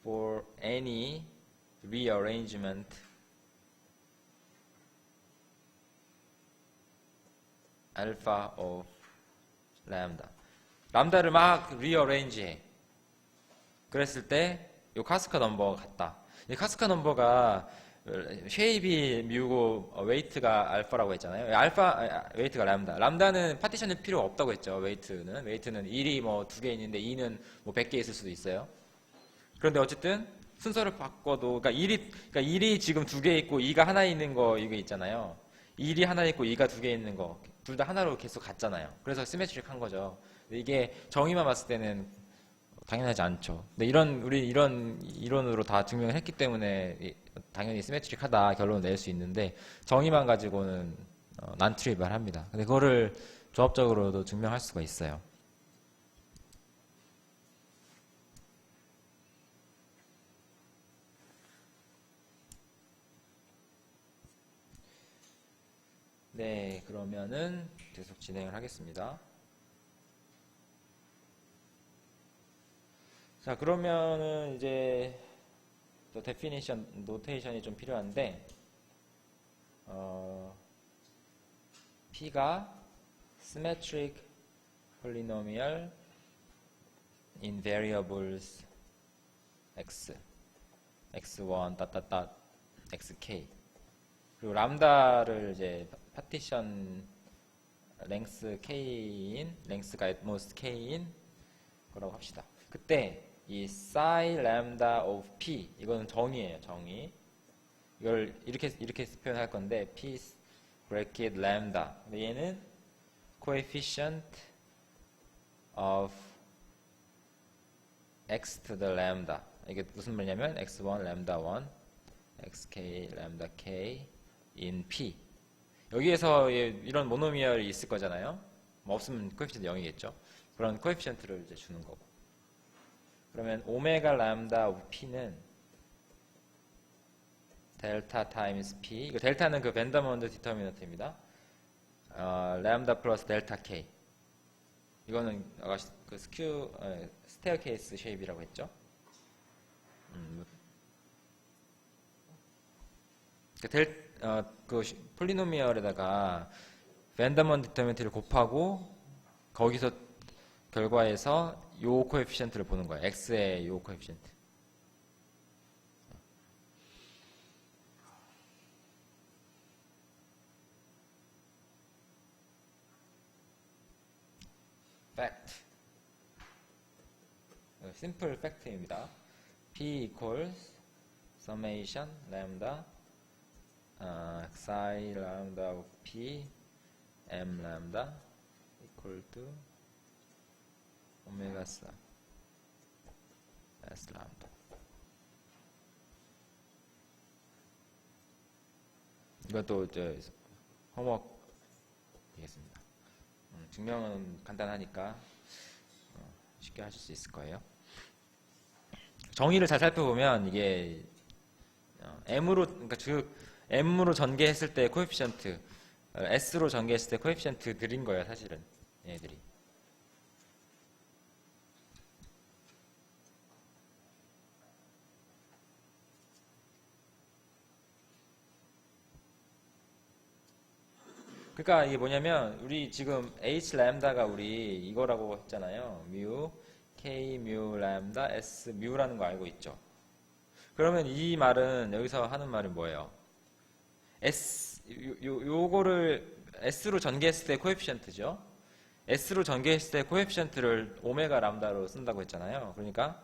for any rearrangement alpha of 램다. 람다를 막 rearrange 해. 그랬을 때 이 카스카 넘버가 같다. 이 카스카 넘버가 쉐입이 뮤고 웨이트가 알파라고 했잖아요. 웨이트가 람다. 람다는 파티션이 필요 없다고 했죠. 웨이트는 1이 뭐 2개 있는데 2는 뭐 100개 있을 수도 있어요. 그런데 어쨌든 순서를 바꿔도 그러니까 1이 지금 두 개 있고 2가 하나 있는 거 이거 있잖아요. 1이 하나 있고 2가 두 개 있는 거 둘 다 하나로 계속 같잖아요. 그래서 시메트릭한 거죠. 근데 이게 정의만 봤을 때는 당연하지 않죠. 근데 우리 이런 이론으로 다 증명을 했기 때문에 당연히 시메트릭하다 결론을 낼 수 있는데 정의만 가지고는 난트리발합니다. 근데 그거를 조합적으로도 증명할 수가 있어요. 네, 그러면은 계속 진행을 하겠습니다. 자, 그러면은 이제 또 데피니션, 노테이션이 좀 필요한데 P가 symmetric polynomial in variables x, x1, 따따따, xk. 그리고 람다를 이제 파티션 랭스 k인, 랭스가 at most k인 거라고 합시다. 그때 이 psi lambda of p 이거는 정의예요, 정의. 이걸 이렇게 표현할 건데 p bracket lambda. 근데 얘는 coefficient of x to the lambda. 이게 무슨 말이냐면 x1 lambda 1, xk lambda k in p. 여기에서 이런 모노미얼이 있을 거잖아요. 뭐 없으면 코에피션트 0이겠죠. 그런 코에피션트를 이제 주는 거고. 그러면 오메가 람다 오브 p는 델타 타임스 p. 이거 델타는 그 벤더먼드 디터미넌트입니다. 람다 플러스 델타 k. 이거는 아까 그 스테어케이스 쉐입이라고 했죠. 그 폴리노미얼에다가 벤더먼 디터미넌트를 곱하고 거기서 결과에서 요 코에피션트를 보는 거예요. x의 요 코에피션트. fact. simple fact입니다. p equals summation lambda psi lambda of p m lambda equal to omega psi s lambda. 이것도 이제 홈워크 되겠습니다. 증명은 간단하니까 쉽게 하실 수 있을 거예요. 정의를 잘 살펴보면 이게 그러니까 m으로 전개했을 때 코에피션트, s로 전개했을 때 코에피션트들인 거예요, 사실은 얘네들이. 그러니까 이게 뭐냐면 우리 지금 h 람다가 우리 이거라고 했잖아요. 뮤 k 뮤 람다 s 뮤라는 거 알고 있죠. 그러면 이 말은 여기서 하는 말은 뭐예요? 요거를 s로 전개했을 때 코에피션트죠. s로 전개했을 때 코에피션트를 오메가 람다로 쓴다고 했잖아요. 그러니까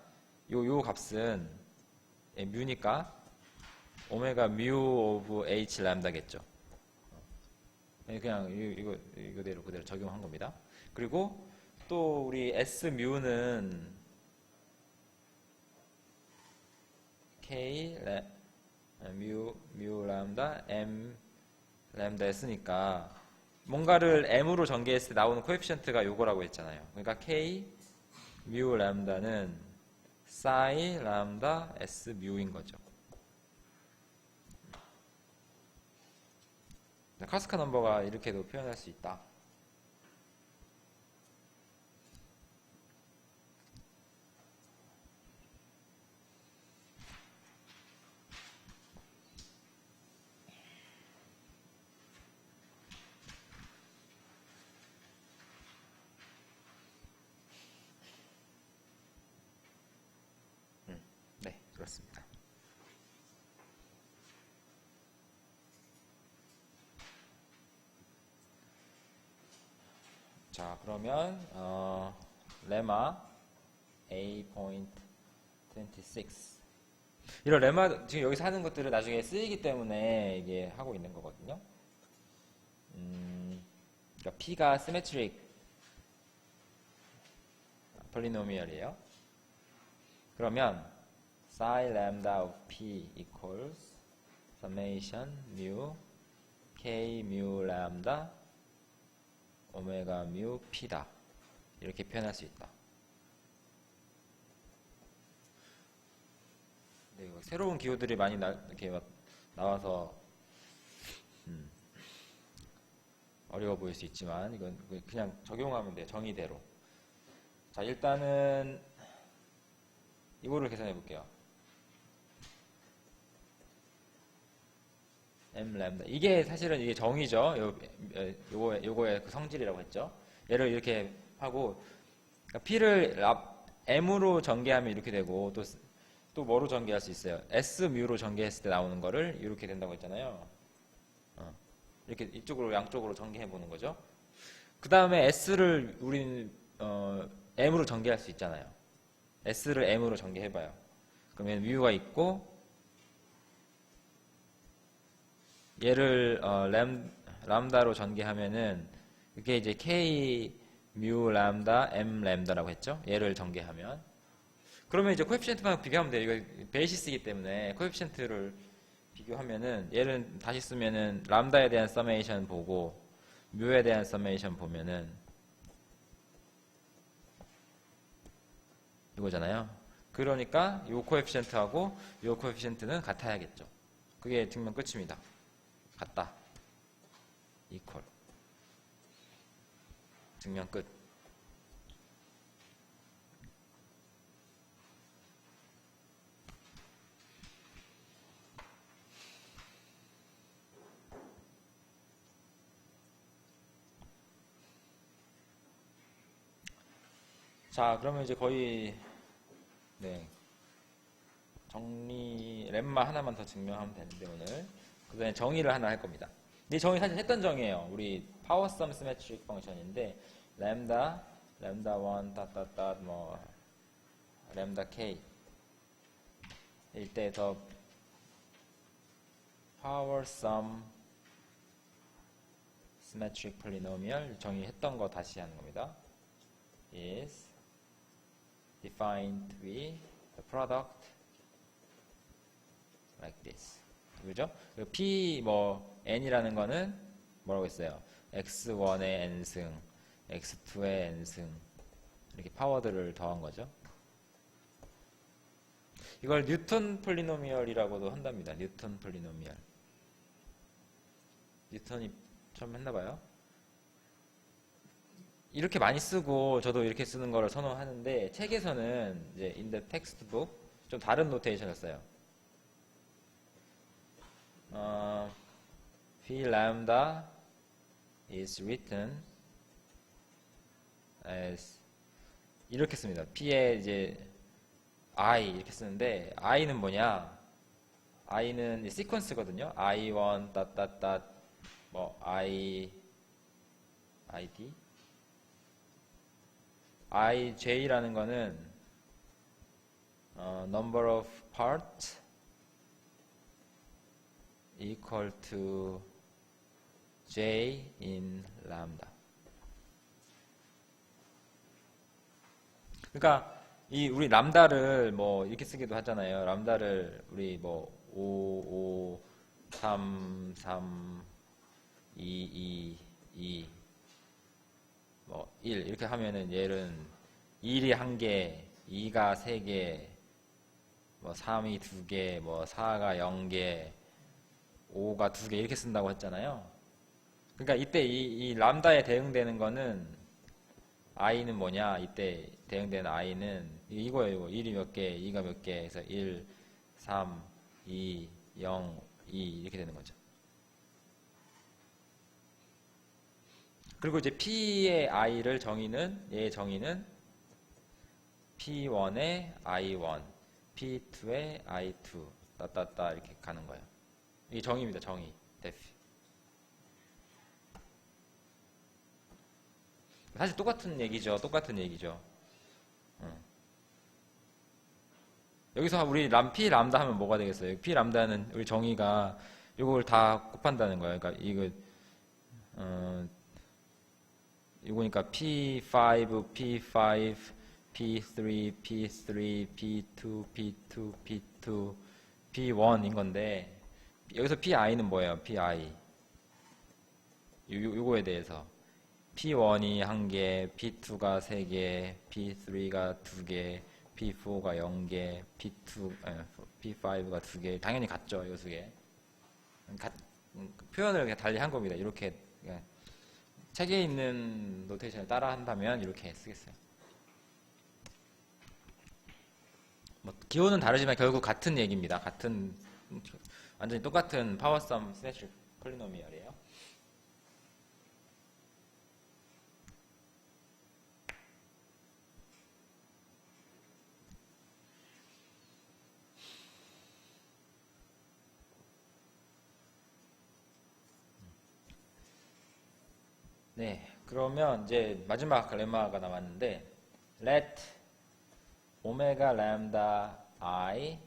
요 값은 뮤니까 오메가 뮤 오브 h 람다겠죠. 그냥 이거대로 그대로 적용한 겁니다. 그리고 또 우리 S 뮤는 K 뮤 람다 M 람다 했으니까 뭔가를 M으로 전개했을 때 나오는 코에피션트가 요거라고 했잖아요. 그러니까 K 뮤 람다는 psi 람다 S 뮤인 거죠. 카스카 넘버가 이렇게도 표현할 수 있다. 네, 그렇습니다. 자, 그러면 레마 A 포인트 26. 이런 렘마 지금 여기서 하는 것들은 나중에 쓰이기 때문에 이게 하고 있는 거거든요. 그러니까 P가 시메트릭 폴리노미얼이에요. 그러면 psi lambda of P equals summation mu K mu lambda 오메가 mu P다. 이렇게 표현할 수 있다. 네, 새로운 기호들이 많이 이렇게 나와서 어려워 보일 수 있지만 이건 그냥 적용하면 돼요. 정의대로. 자, 일단은 이거를 계산해 볼게요. m 램다. 이게 사실은 이게 정의죠. 요거의 그 성질이라고 했죠. 얘를 이렇게 하고 그러니까 P를 M으로 전개하면 이렇게 되고 또 뭐로 전개할 수 있어요? S 뮤로 전개했을 때 나오는 거를 이렇게 된다고 했잖아요. 이렇게 이쪽으로 양쪽으로 전개해 보는 거죠. 그 다음에 S를 우리는 M으로 전개할 수 있잖아요. S를 M으로 전개해봐요. 그러면 뮤가 있고 얘를 람다로 전개하면은 이게 이제 K 뮤 람다 M 람다라고 했죠. 얘를 전개하면 그러면 이제 코에피션트만 비교하면 돼요. 이거 베이시스이기 때문에 코에피션트를 비교하면은 얘를 다시 쓰면은 람다에 대한 서메이션 보고 뮤에 대한 서메이션 보면은 이거잖아요. 그러니까 요 코에피션트하고 요 코에피션트는 같아야겠죠. 그게 증명 끝입니다. 같다. 이퀄. 증명 끝. 자, 그러면 이제 거의 네. 렘마 하나만 더 증명하면 되는데 오늘 그 다음에 정의를 하나 할 겁니다. 이 정의 사실 했던 정의예요. 우리 파워 썸 시메트릭 펑션인데 램다 1 따따따 뭐 램다 k 일때 더 파워 썸 시메트릭 폴리노미얼 정의했던 거 다시 하는 겁니다. is defined with the product like this. 그죠? P 뭐 n이라는 거는 뭐라고 했어요? x1의 n승, x2의 n승 이렇게 파워들을 더한 거죠. 이걸 뉴턴 폴리노미얼이라고도 한답니다. 뉴턴 폴리노미얼. 뉴턴이 처음 했나봐요. 이렇게 많이 쓰고 저도 이렇게 쓰는 거를 선호하는데 책에서는 이제 in the textbook 좀 다른 노테이션을 써요. V lambda is written as 이렇게 씁니다. P에 이제 I 이렇게 쓰는데 I는 뭐냐? I는 시퀀스거든요. I1 따따따 뭐 ID IJ라는 거는 number of parts equal to J in lambda. 그러니까 이 우리 람다를 뭐 이렇게 쓰기도 하잖아요. 람다를 우리 뭐 5, 5, 3, 3, 2, 2, 2 뭐 1 이렇게 하면은 얘는 1이 1개, 2가 3개, 뭐 3이 2개, 뭐 4가 0개, 5가 2개 이렇게 쓴다고 했잖아요. 그러니까 이때 이 람다에 대응되는 거는 i는 뭐냐? 이때 대응되는 i는 이거예요. 1이 몇 개, 2가 몇 개 해서 1, 3, 2, 0, 2 이렇게 되는 거죠. 그리고 이제 P의 i를 정의는 얘의 정의는 P1의 i1, P2의 i2 따따따 이렇게 가는 거예요. 이게 정의입니다. 정의. def. 사실 똑같은 얘기죠. 똑같은 얘기죠. 여기서 우리 P 람다 하면 뭐가 되겠어요? P 람다는 우리 정의가 이걸 다 곱한다는 거예요. 그러니까 이거니까 P5, P5, P3, P3, P2, P2, P2, P1인 건데 여기서 PI는 뭐예요? PI 요거에 대해서 P1이 1개, P2가 3개, P3가 2개, P4가 0개, P5가 2개. 당연히 같죠, 이 두 개. 표현을 그냥 달리 한 겁니다. 이렇게 책에 있는 노테이션을 따라 한다면 이렇게 쓰겠어요. 뭐 기호는 다르지만 결국 같은 얘기입니다. 완전히 똑같은 파워썸 시메트릭 폴리노미얼이에요. 네, 그러면 이제 마지막 렘마가 남았는데 let 오메가 람다 I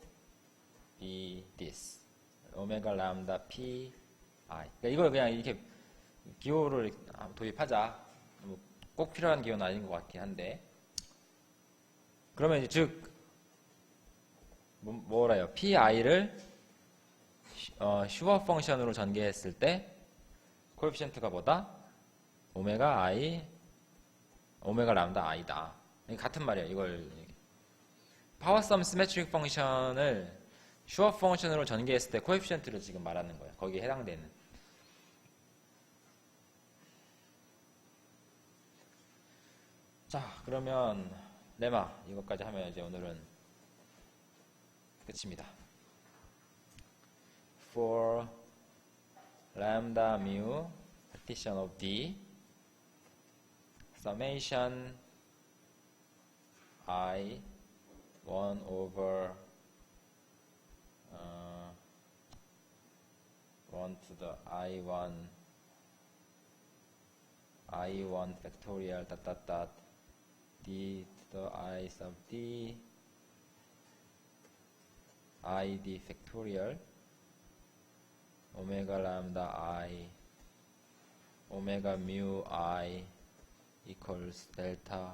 be this 오메가 람다 P I 그러니까 이걸 그냥 이렇게 기호를 도입하자. 꼭 필요한 기호는 아닌 것 같긴 한데 그러면 이제 즉 뭐래요? PI를 슈어 펑션으로 전개했을 때 코에피션트가 뭐다? 오메가 람다 I다. 같은 말이에요. 이걸 파워썸 시메트릭 펑션을 슈어 펑션으로 전개했을 때 코에피션트를 지금 말하는 거예요. 거기에 해당되는. 자, 그러면 레마 이것까지 하면 이제 오늘은 끝입니다. For lambda mu partition of D summation I 1 over 1 to the I1 factorial dot dot dot D to the I sub D ID factorial omega lambda I omega mu I equals delta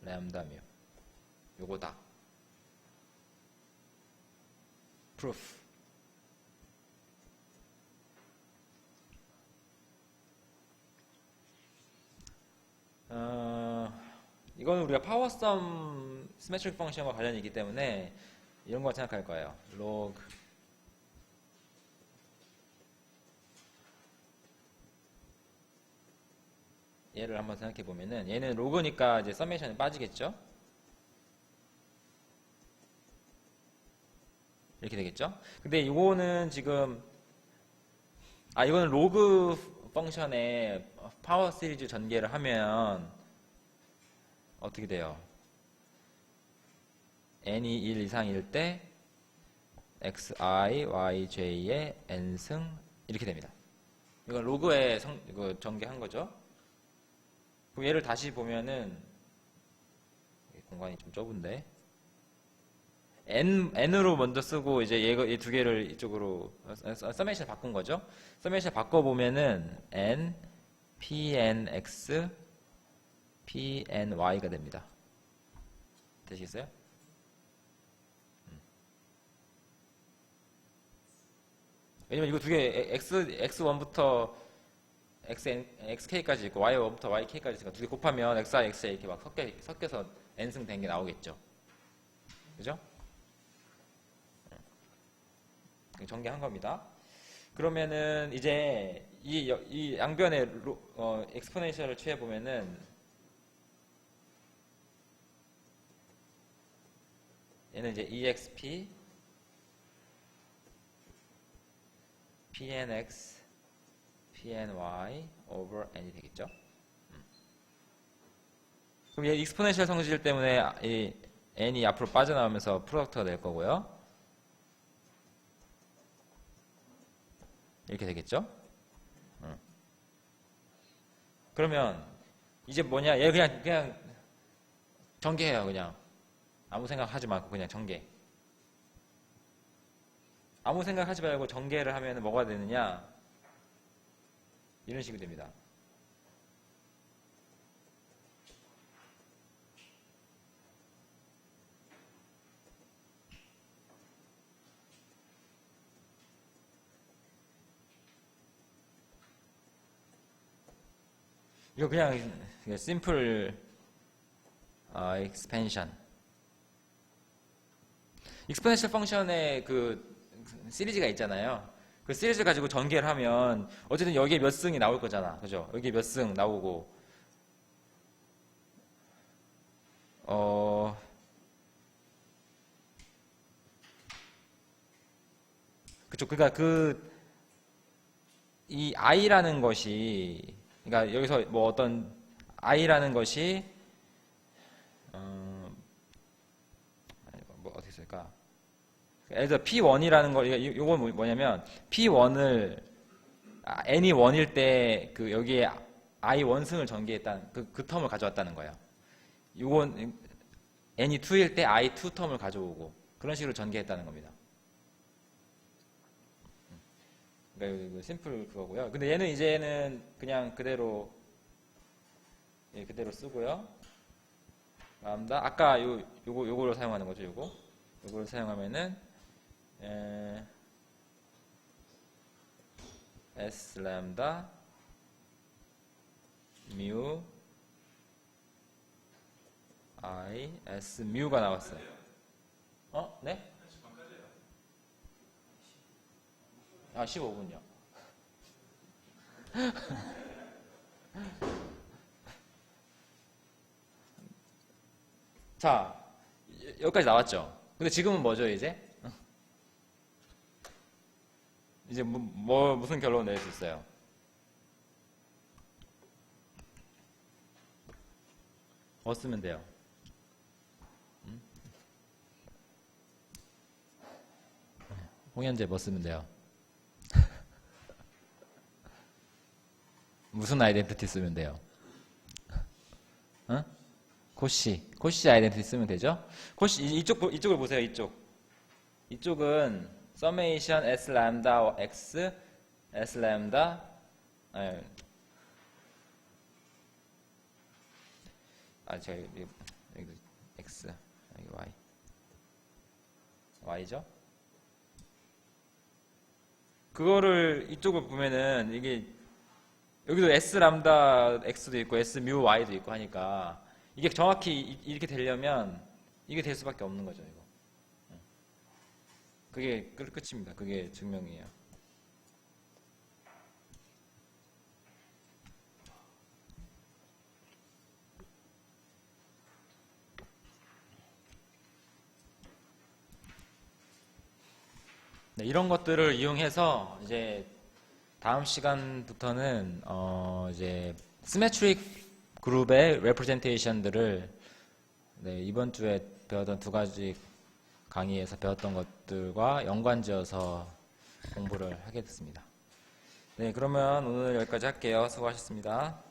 lambda mu 요거다. proof. 이건 우리가 파워썸 시메트릭 펑션과 관련이 있기 때문에 이런 거 생각할 거예요. log 얘를 한번 생각해 보면은 얘는 로그니까 이제 서메이션이 빠지겠죠? 이렇게 되겠죠? 근데 이거는 지금 이거는 로그 펑션에 파워 시리즈 전개를 하면 어떻게 돼요? n이 1 이상일 때 xi, yj의 n승 이렇게 됩니다. 이건 로그에 이거 전개한 거죠. 그럼 얘를 다시 보면은 공간이 좀 좁은데 n으로 먼저 쓰고 이제 얘 두 개를 이쪽으로 서메이션 바꾼 거죠. 서메이션 바꿔 보면은 n pnx pny가 됩니다. 되시겠어요? 왜냐면 이거 두 개 x1부터 xk까지 있고 y1부터 yk까지 있으니까 두 개 곱하면 xi, xj 이렇게 막 섞여서 n승 된 게 나오겠죠. 그죠? 전개한 겁니다. 그러면은 이제 이 양변의 엑스포넨셜을 취해 보면은 얘는 이제 exp pnx pny over n이 되겠죠. 그럼 얘 익스포넨셜 성질 때문에 이 n이 앞으로 빠져나오면서 프로덕트가 될 거고요. 이렇게 되겠죠. 그러면 이제 뭐냐? 얘 그냥 전개해요. 그냥 아무 생각 하지 말고 그냥 전개. 아무 생각하지 말고 전개를 하면 뭐가 되느냐? 이런 식이 됩니다. 이거 그냥 심플 expansion. 익스포넨셜 펑션의 그 시리즈가 있잖아요. 그 시리즈 가지고 전개를 하면 어쨌든 여기에 몇 승이 나올 거잖아. 그죠? 여기 몇 승 나오고 그쵸. 그러니까 이 i라는 것이 그러니까 여기서 뭐 어떤 i라는 것이 뭐 어떻게 쓸까? 예를 들어 P1이라는 거, 이건 뭐냐면 P1을 n이 1일 때 그 여기에 i 원승을 전개했다는 그 텀을 가져왔다는 거예요. 이건 n이 2일 때 i 2 텀을 가져오고 그런 식으로 전개했다는 겁니다. 그러니까 이거 심플 그거고요. 근데 얘는 이제는 그냥 그대로 그대로 쓰고요. 람다 아까 요거를 사용하는 거죠. 요거를 사용하면은 s 람다 mu i s mu가 나왔어요. 네? 15분요. 자, 여기까지 나왔죠. 근데 지금은 뭐죠, 이제? 이제 무슨 결론 낼 수 있어요? 뭐 쓰면 돼요? 홍현재 뭐 쓰면 돼요? 무슨 아이덴티티 쓰면 돼요? 코시 아이덴티티 쓰면 되죠? 코시 이쪽을 보세요. 이쪽은 summation s 람다 x s 람다 제가 여기 x 여기 y죠? 그거를 이쪽을 보면은 이게 여기도 s 람다 x도 있고 s 뮤 y도 있고 하니까 이게 정확히 이렇게 되려면 이게 될 수밖에 없는 거죠. 이거. 그게 끝입니다. 그게 증명이에요. 네, 이런 것들을 이용해서 이제 다음 시간부터는 이제 시메트릭 그룹의 레프레젠테이션들을 이번 주에 배웠던 두 가지 강의에서 배웠던 것들과 연관지어서 공부를 하게 됐습니다. 네, 그러면 오늘 여기까지 할게요. 수고하셨습니다.